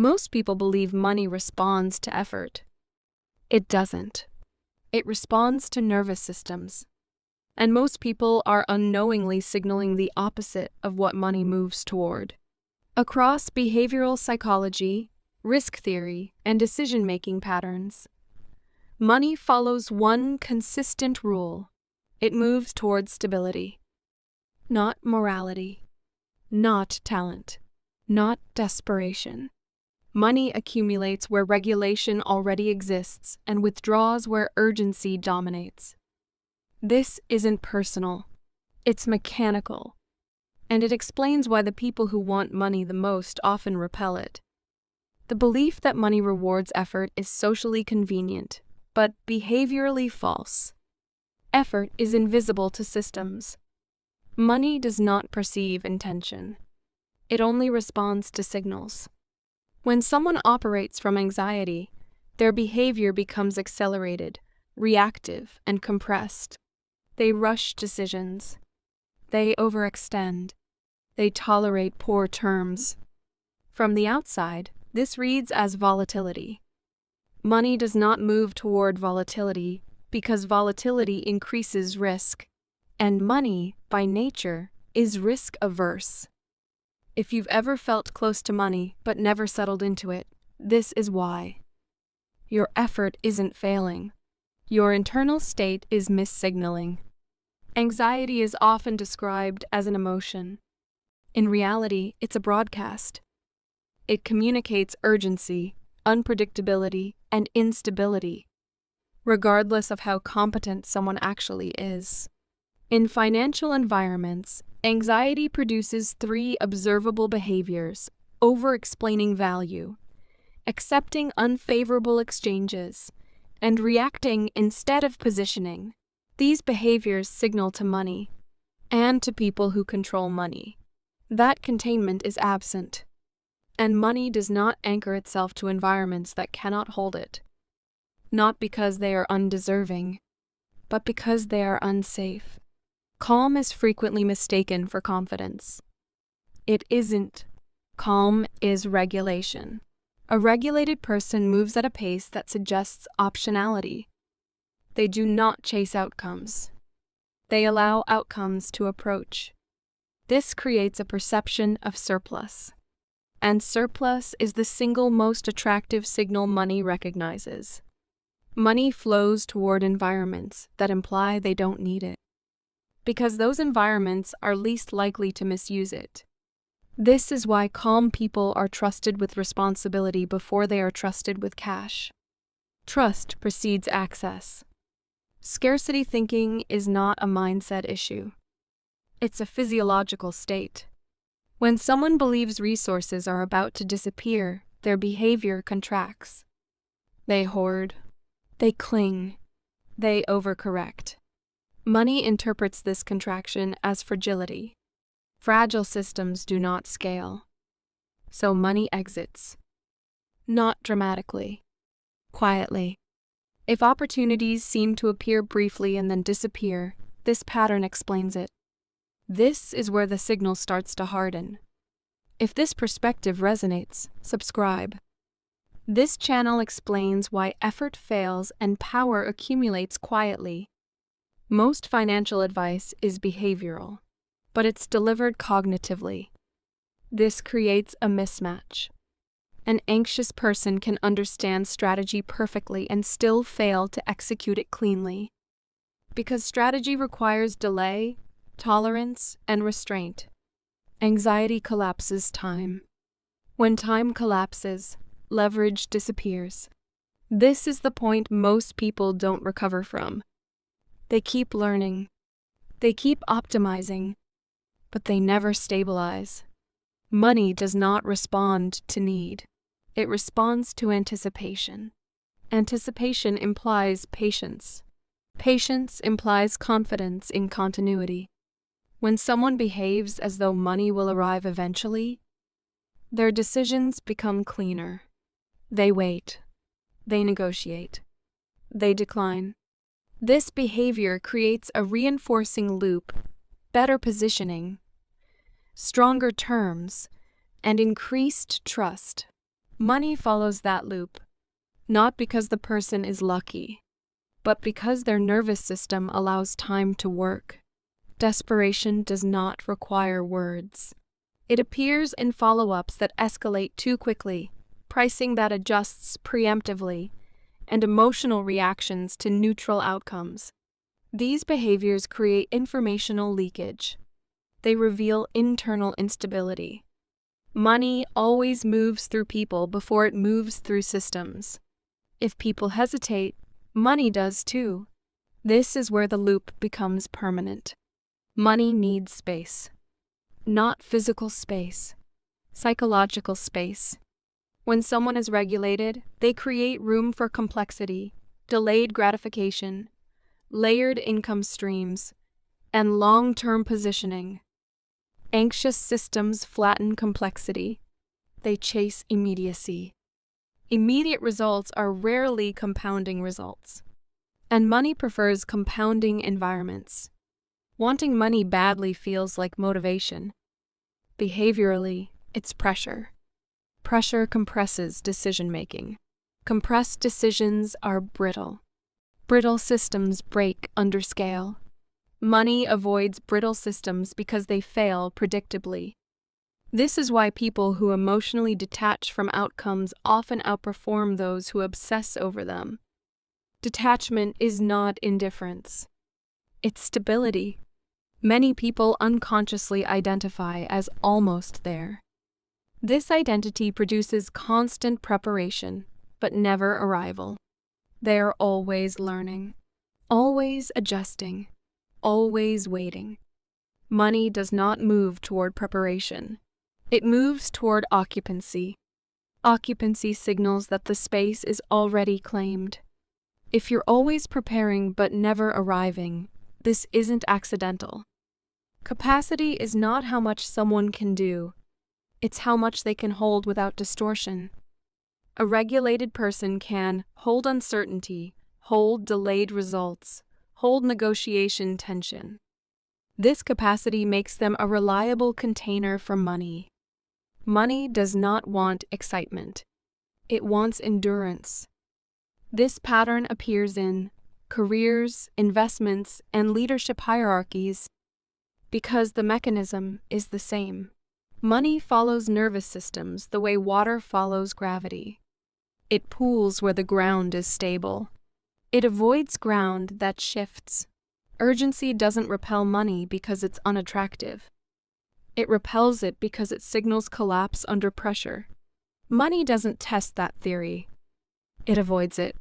Most people believe money responds to effort. It doesn't. It responds to nervous systems. And most people are unknowingly signaling the opposite of what money moves toward. Across behavioral psychology, risk theory, and decision-making patterns, money follows one consistent rule. It moves toward stability. Not morality. Not talent. Not desperation. Money accumulates where regulation already exists and withdraws where urgency dominates. This isn't personal. It's mechanical. And it explains why the people who want money the most often repel it. The belief that money rewards effort is socially convenient, but behaviorally false. Effort is invisible to systems. Money does not perceive intention. It only responds to signals. When someone operates from anxiety, their behavior becomes accelerated, reactive, and compressed. They rush decisions. They overextend. They tolerate poor terms. From the outside, this reads as volatility. Money does not move toward volatility because volatility increases risk, and money, by nature, is risk-averse. If you've ever felt close to money but never settled into it, this is why. Your effort isn't failing. Your internal state is missignaling. Anxiety is often described as an emotion. In reality, it's a broadcast. It communicates urgency, unpredictability, and instability, regardless of how competent someone actually is. In financial environments, anxiety produces 3 observable behaviors: over-explaining value, accepting unfavorable exchanges, and reacting instead of positioning. These behaviors signal to money, and to people who control money, that containment is absent, and money does not anchor itself to environments that cannot hold it, not because they are undeserving, but because they are unsafe. Calm is frequently mistaken for confidence. It isn't. Calm is regulation. A regulated person moves at a pace that suggests optionality. They do not chase outcomes. They allow outcomes to approach. This creates a perception of surplus. And surplus is the single most attractive signal money recognizes. Money flows toward environments that imply they don't need it, because those environments are least likely to misuse it. This is why calm people are trusted with responsibility before they are trusted with cash. Trust precedes access. Scarcity thinking is not a mindset issue. It's a physiological state. When someone believes resources are about to disappear, their behavior contracts. They hoard. They cling. They overcorrect. Money interprets this contraction as fragility. Fragile systems do not scale. So money exits. Not dramatically. Quietly. If opportunities seem to appear briefly and then disappear, this pattern explains it. This is where the signal starts to harden. If this perspective resonates, subscribe. This channel explains why effort fails and power accumulates quietly. Most financial advice is behavioral, but it's delivered cognitively. This creates a mismatch. An anxious person can understand strategy perfectly and still fail to execute it cleanly. Because strategy requires delay, tolerance, and restraint. Anxiety collapses time. When time collapses, leverage disappears. This is the point most people don't recover from. They keep learning. They keep optimizing, but they never stabilize. Money does not respond to need. It responds to anticipation. Anticipation implies patience. Patience implies confidence in continuity. When someone behaves as though money will arrive eventually, their decisions become cleaner. They wait. They negotiate. They decline. This behavior creates a reinforcing loop: better positioning, stronger terms, and increased trust. Money follows that loop, not because the person is lucky, but because their nervous system allows time to work. Desperation does not require words. It appears in follow-ups that escalate too quickly, pricing that adjusts preemptively, and emotional reactions to neutral outcomes. These behaviors create informational leakage. They reveal internal instability. Money always moves through people before it moves through systems. If people hesitate, money does too. This is where the loop becomes permanent. Money needs space. Not physical space, psychological space. When someone is regulated, they create room for complexity, delayed gratification, layered income streams, and long-term positioning. Anxious systems flatten complexity. They chase immediacy. Immediate results are rarely compounding results. And money prefers compounding environments. Wanting money badly feels like motivation. Behaviorally, it's pressure. Pressure compresses decision-making. Compressed decisions are brittle. Brittle systems break under scale. Money avoids brittle systems because they fail predictably. This is why people who emotionally detach from outcomes often outperform those who obsess over them. Detachment is not indifference. It's stability. Many people unconsciously identify as almost there. This identity produces constant preparation, but never arrival. They are always learning, always adjusting, always waiting. Money does not move toward preparation. It moves toward occupancy. Occupancy signals that the space is already claimed. If you're always preparing but never arriving, this isn't accidental. Capacity is not how much someone can do. It's how much they can hold without distortion. A regulated person can hold uncertainty, hold delayed results, hold negotiation tension. This capacity makes them a reliable container for money. Money does not want excitement. It wants endurance. This pattern appears in careers, investments, and leadership hierarchies because the mechanism is the same. Money follows nervous systems the way water follows gravity. It pools where the ground is stable. It avoids ground that shifts. Urgency doesn't repel money because it's unattractive. It repels it because it signals collapse under pressure. Money doesn't test that theory. It avoids it.